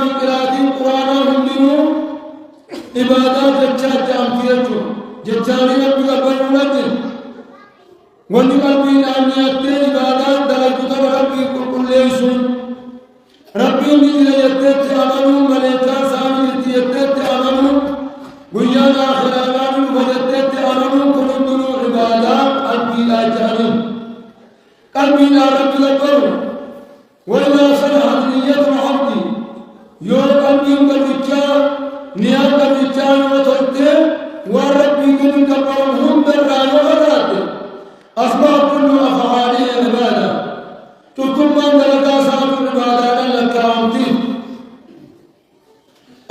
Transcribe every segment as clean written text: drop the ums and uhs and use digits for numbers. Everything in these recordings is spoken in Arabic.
بقراءة القرآن هندنو عبادات جتشات أمتيتو جتشاني ربي قبل نجل واني قلبي نعنياتي عبادات دلائك ربي كل ليسون ربي نجل يتت أمنوا مليكا سامي يتت أمنوا ويان آخر أمنوا ويتت أمنوا كنندنو عبادات قلبي لا جانب قلبي لا ربي قبل وإذا صلحت نية العبد يوم قلبي قلبي نيام قلبي وتوته وربي قلبي قبلهم بالرأي وغرات أصبح كل أفعاله عبادة تكون من دلقا صاحب العبادة لك عمتين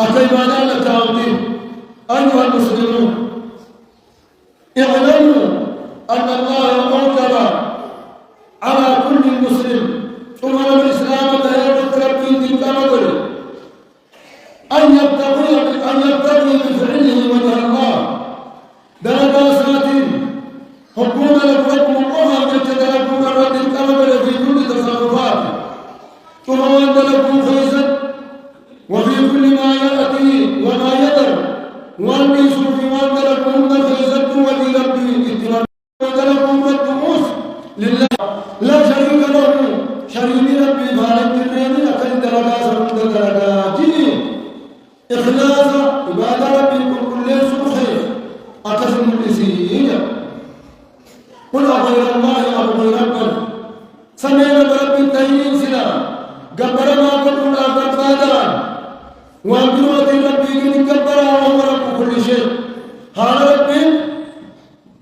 أكيبانا لك عمتين أيها المسلمون اعلموا أن الله أوجب على كل مسلم ثم الإسلام تهيئة ربي تلك مدر أن يبتغي بفعله وجه الله درجات حكومة لكم الأمم يتدركون الرد الكمل في كل تصرفات ثم وند لكم فيزا وفي كل ما يأتي وما يدر والنسوا في وند لكم فيزا ولربه اتباع وند لكم الدروس لله لا شريك له شريك ربي فارق الرين أكل درجات سرد درجات إخلاص عبادة ربي كل سبحانه أقسم الإسيين قل أغير الله أبغي ربا سمعنا برب التهيين سلا قبر ما قلنا قبادان وأمدروة ربي قد قبر وهو رب كل شيء هذا ربي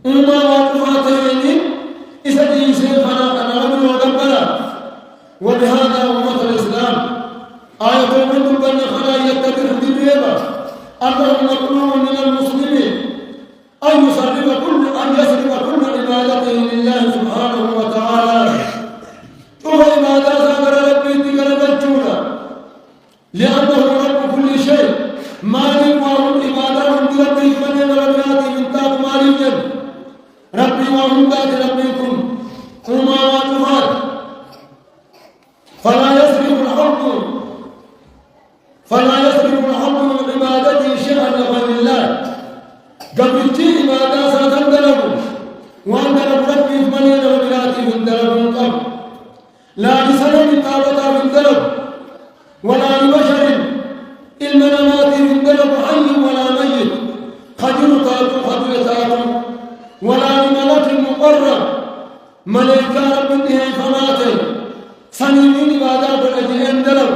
أمما وقفاتين إذا جيسي فانا أمدر وقبر وبهذا أمة الإسلام آية من بني خلا يتبر بالريبة أنهم مطلوب من المسلمين أن يصرف كل عبادته لله سبحانه وتعالى ثم عبادة سامر ربي تقرب الجولة لأنه رب كل شيء مالك وهم عبادة من ربي من ربياتي من تاب مالك ربي وهم ذات ربكم وما واتفات فلا يصرف الحق من عبادته شيئا لغير الله قبل تي عبادة ساتم دلبو وان دلب ربي فمنين وبلاتي من دلب قبل لا لسنة تابتا من دلب ولا لبشر المنامات من دلب حي ولا ميت خجل تاتو خجل تاتو ولا لملك مقرب ملكا رب انتهي فماتي سنين عبادات الأجهين دلب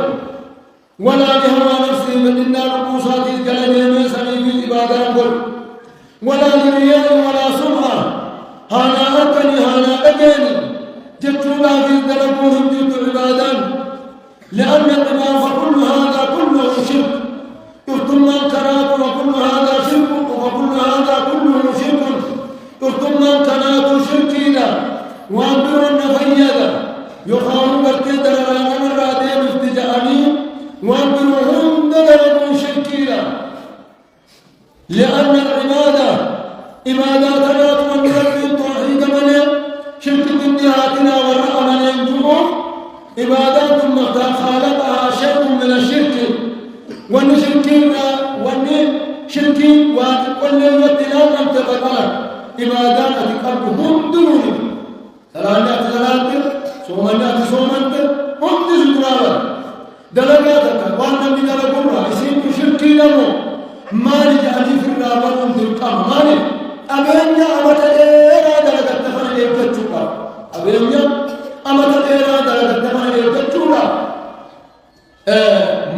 ولا لهوى نفسي من النار قوسات الجلدين سنين عبادات قل ولا لرياء ولا سمعة هانا أكني هانا أجاني جدتنا في دلبوهم جد عبادا لأن الإمام فكل هذا كله شرك يرتم الكرات وكل هذا شرك وكل هذا كله شرك يرتم الكرات شركينا وأمرنا فيدا يخاون بركيدا لنا من رادين استجاني وأمرهم دلبون شركينا لأن العبادة عباداتنا تمنى التوحيد من شرك انتهاكنا والرأى من ينجوم عبادات متى خالقها شيء من الشرك ونشركنا ونشركي وكل الوتنام أن تبطلت عبادات قلبهم دوني ثلاثة صومنات هم تزكرا دلقاتك وانا من دلقورا يسيب شركي لهم مالي جاني في الرابط انتقام مالي أبينيا أمتا إيرا دلقات تفن إيكتشوكا أبينيا أمتا إيرا دلقات تفن إيكتشوكا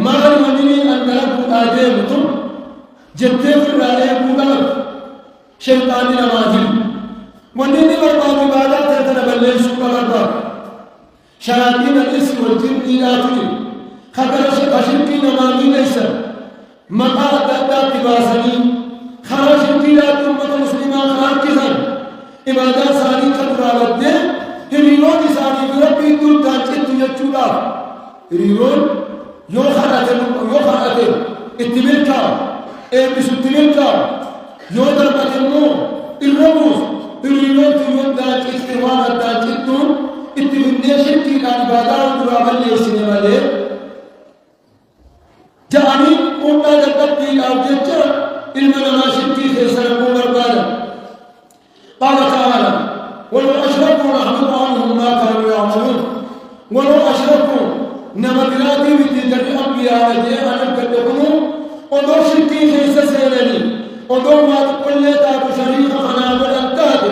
مالي منيني أن دلقوا آدمتم جبتي في الرابط مدلق شيطاني نماجل منيني برباب عبادات تتنبلي شكرا الرب شياطين الإنس والجن إلاتي خطر شركي نمامي ليس مقا أدى تباسني خرج شركيات أمة مسلمة خاركزا عبادات ساني قدر عبده هريرون ساني بربي دول تاجت يجولا هريرون يو خراتل اتبلكا بسطبلكا يو دربتنو الرموز هريرون تيون تاجت وانا تاجتون اتبلني شركي العبادات درابل ليسني مالي جاني قلنا لقبتي أو جتا المنا شركي في سنقوم بربادا قال تعالى ولو أشركوا لحبط عنهم ما كانوا يعملون ولو أشركوا نما بلادي بتجري أنبياء أجيء أن يكتبوا ودور شركي في سنني ودور ما تقول لي تابو شريكا خنابر أنتهد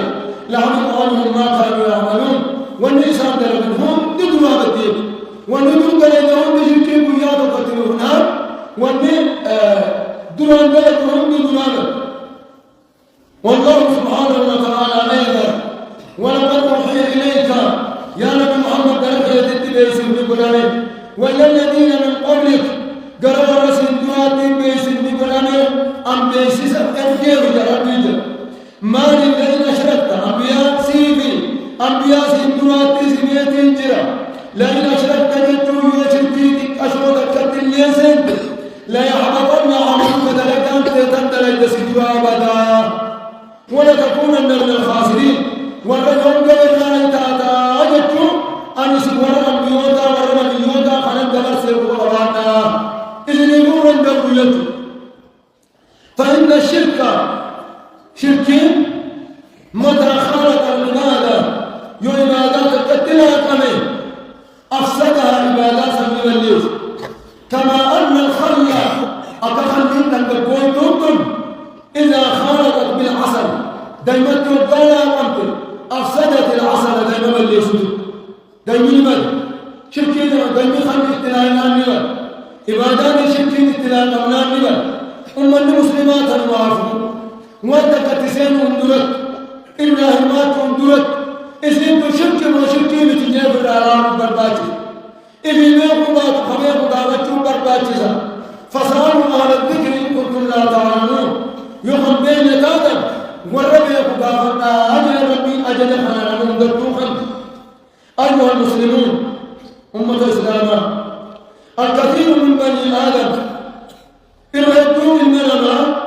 لحبط عنهم ما كانوا يعملون والنسان دربهم ندوا بديك وندوا بلدهم بشركي بيادو قتلونا دران بلدهم ندوا والله سبحانه وتعالى أيضا ولقد أوحي إليك يا نبي محمد درجة التبيس بقرانه والذين من قبلك قرأوا رسل دواتين بيس بقرانه أم بيسيس أفكير جرابيج ما للذين أشركت أنبياء سيفي أنبياء سيدواتي سميتين جرا لئن أشركت جدو يشركيتك أشركت كتليسين لا يحبطن عملك درجات تتندلج سجوا أبدا ولتكونن من الخاسرين والرجل قبلنا لتاتا أجدتم أن يسوار أنبيوتا ورمانيوتا خلال دبر سيقورانا إذن يقولون دولته فإن الشرك شركين متى خالط العبادة يو عبادات قتلها كمين أفسدها عبادات من الليل كما أن الخل أتخلين تنقل دودن إذا خالطت بالعسل دايما تبقى أمتن أفسدت العسل دايما الليل دايما من شركين دايما خلق اتلاعين النبال عبادات شركين اتلاعين النبال المسلمات المعرفون وانت كتسين اندرت إبراهيمات اندرت إذن شرك وشركي بتجيب الأعلام برباتي إذن يقول خبير قدامتهم برباتي فسألوا أهل الذكر إن كنتم لا تعلمون يخم بين يتادم والرب يقول أجل ربي أجل حنانا من دردوخا أيها المسلمون أمة الإسلام الكثير من بني آدم إرهدوا إننا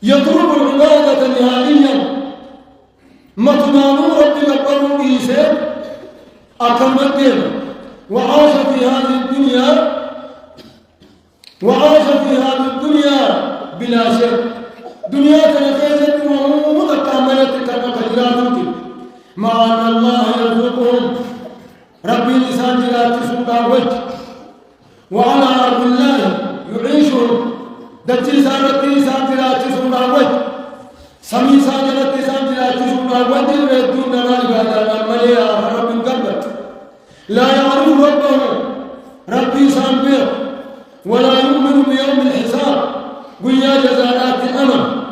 يطلب العبادة نهائيا مطمئن ربي قبروا إيسا أكمل وعاش في هذه الدنيا بلا شك دنيا تنفيذت وهم متكاملة كما تجراتك مع أن الله يرزقهم ربي لسان جلات سلطان وجه وعلى أرض الله يعيشهم دتي سارتي سانجلات سلطان وجه سمي سانجلات سانجلات سلطان وجه ويدون نال بعد المليا رب قلبك لا يعرف ربه ربي سانبير ولا يؤمن بيوم الحساب ويا جزاءات الأمل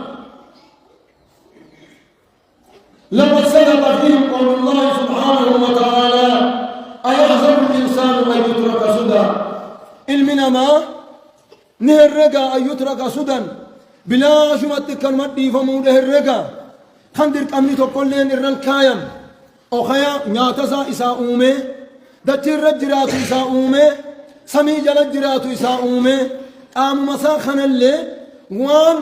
لقد سبق فيهم قول الله سبحانه وتعالى أيحسب الإنسان أن يترك سدى المنما نهرقا أن يترك سدى بلا شمت كلمة فموده الرقا خندر كمني تقول لين الرنكايم أو خيا نياتسا إساء أومي دتي الرجرات إساء أومي سمي جل الجرات إساء أومي قام مسا خنالي وان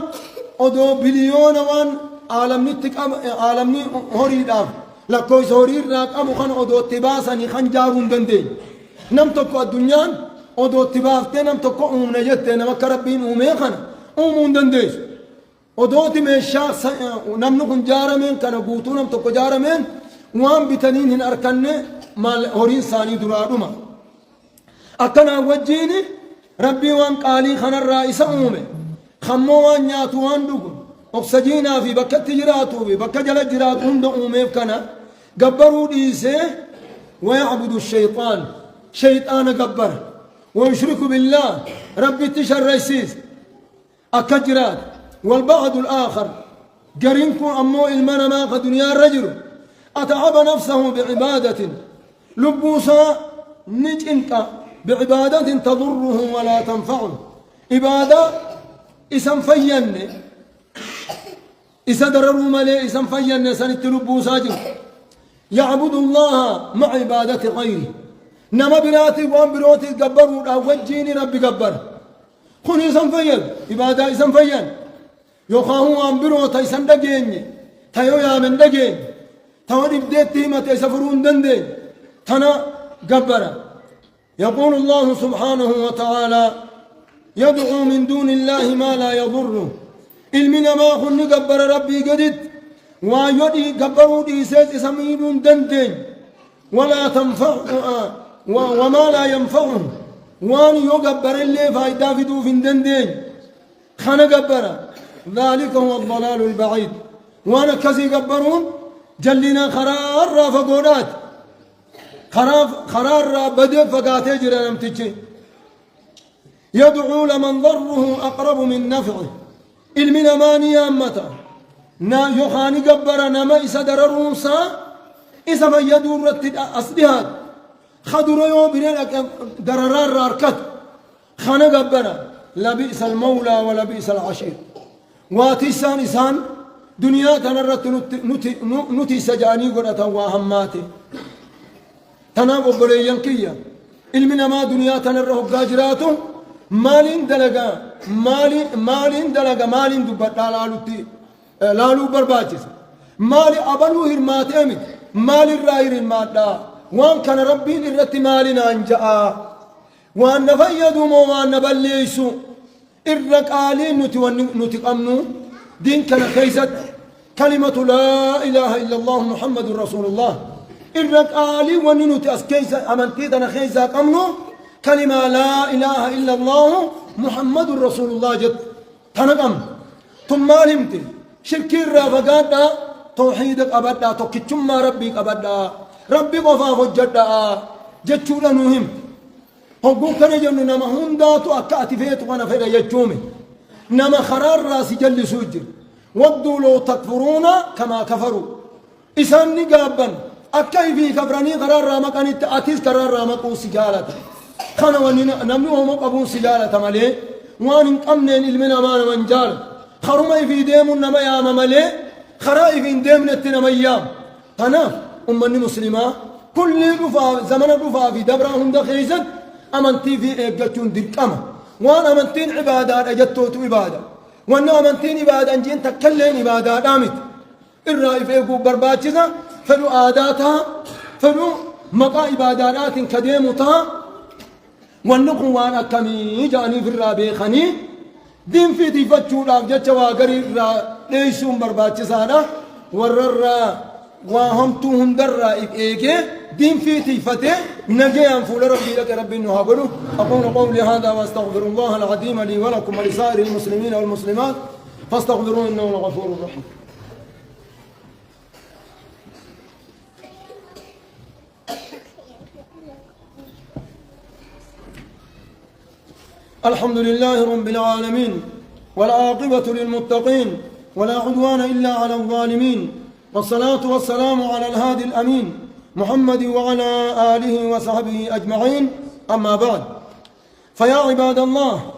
أدو بليون وان عالمني هوري داف لكويس هوري راك أبو خان أدو اتباسني خنجارون دندين نم تكو الدنيا أدو اتبافتين نم تكو أمنا جتين نم كربين أمي خان أمون دنديش أدو تمشا نم نكون جارمين كان قوتو نم تكو جارمين وان بتنين هن أركن مال هورين ثاني درادوما أكنا وجيني ربي وان قالي خان الرئيس أمي خمو وان نياتو وان دوغو أكسجينا في بكت جراتو في بكت جل جراتو هند أمي كنا قبروا ديسه ويعبد الشيطان شيطان قبر ويشرك بالله ربي تشر ريسيس أكجرات والبعض الآخر قرينكم أمو المنا ما قد دنيا الرجل أتعب نفسه بعبادة لبوسا نجنك بعبادة تضره ولا تنفعه عبادة اسم فين إسدرروا ملي اسم فين سنت لبوسا جر يعبد الله مع عبادة غيره نما براتي وان بروتي قبروا وجيني ربي قبر خوني اسم فين عبادة اسم فين يخاهو وان بروتي اسم دقيني تيو يا من دقين تودي بديت تيمة سفرون دندين تنا قبر يقول الله سبحانه وتعالى يدعو من دون الله ما لا يضره المنا ما خن قبر ربي قدد ويدي قبروا دي سيس سمين دندن ولا تنفع وما لا ينفعه وان يقبر اللي فايدا في دوف دندن خنا قبر ذلك هو الضلال البعيد وانا كزي قبرون جلنا قرار فقولات قرار بدأ فقاتي جرى نمتجي يدعو لمن ضره أقرب من نفعه المنا ماني أمتا نا يخاني قبر نما إسا درروسا إسا ما يدور رتد أصدهات خدر يوبرين دررار راركت خانا قبر لبئس المولى ولبئس العشير واتسان إسان دنيا تنرت نتي سجاني قرأت وهماتي تناقب بليان كيا المنا ما دنيا تنره قاجراته مالين دلقا مالين دلقا مالين دبت لالو برباجس مالي أبلو هرمات أمد مالي الرائر المادة وان كان ربي للرت مالنا انجاء وان نفيدوا وان نبليسوا الرقالين نتقمنوا دين كان خيزت كلمة لا إله إلا الله محمد رسول الله الرقالي وننوت أسكيس أمنتيتنا خيزا قمنو كلمة لا إله إلا الله محمد رسول الله جد تنقم ثم علمت شرك الرافقات توحيدك أبدا توكتشم ربك أبدا ربي قفا فجدا جتشولا نهم هقول كان جنو نما هنداتو أكاتي فيتو وانا فيدا يجومي نما خرار راسي جل سوجر ودوا لو تكفرون كما كفروا إسان نقابا أكاي في كفراني قرار رامك أن أتيس قرار رامك وسجالة خانا ونمنو هم أبو سجالة مالي وان أمنين المنا مان منجال خرمي في ديم نما يا مالي خرائي في ديم نتنا ميام أنا أمني مسلمة كل رفا زمن رفا في دبرهم دخيزت أمنتي في إيجاتون ديكما وان أمنتين عبادات أجتوت عبادة وان أمنتين عبادة أنجين تكلين عبادة دامت الرأي في أبو برباتشزا فلو عاداتها فلو مقا عبادات كديمتها والنقو وانا كمي جاني في الرابي خني دين في تفتشو لافجة واقري ليسون برباتشزانا ورر وهمتوهم درا إيكي دين في تفتة نجي أنفول ربي لك ربي نهابلو أقول قولي هذا واستغفر الله العظيم لي ولكم ولسائر المسلمين والمسلمات فاستغفروه إنه الغفور الرحيم. الحمد لله رب العالمين والعاقبة للمتقين ولا عدوان إلا على الظالمين والصلاة والسلام على الهادي الأمين محمد وعلى آله وصحبه أجمعين أما بعد فيا عباد الله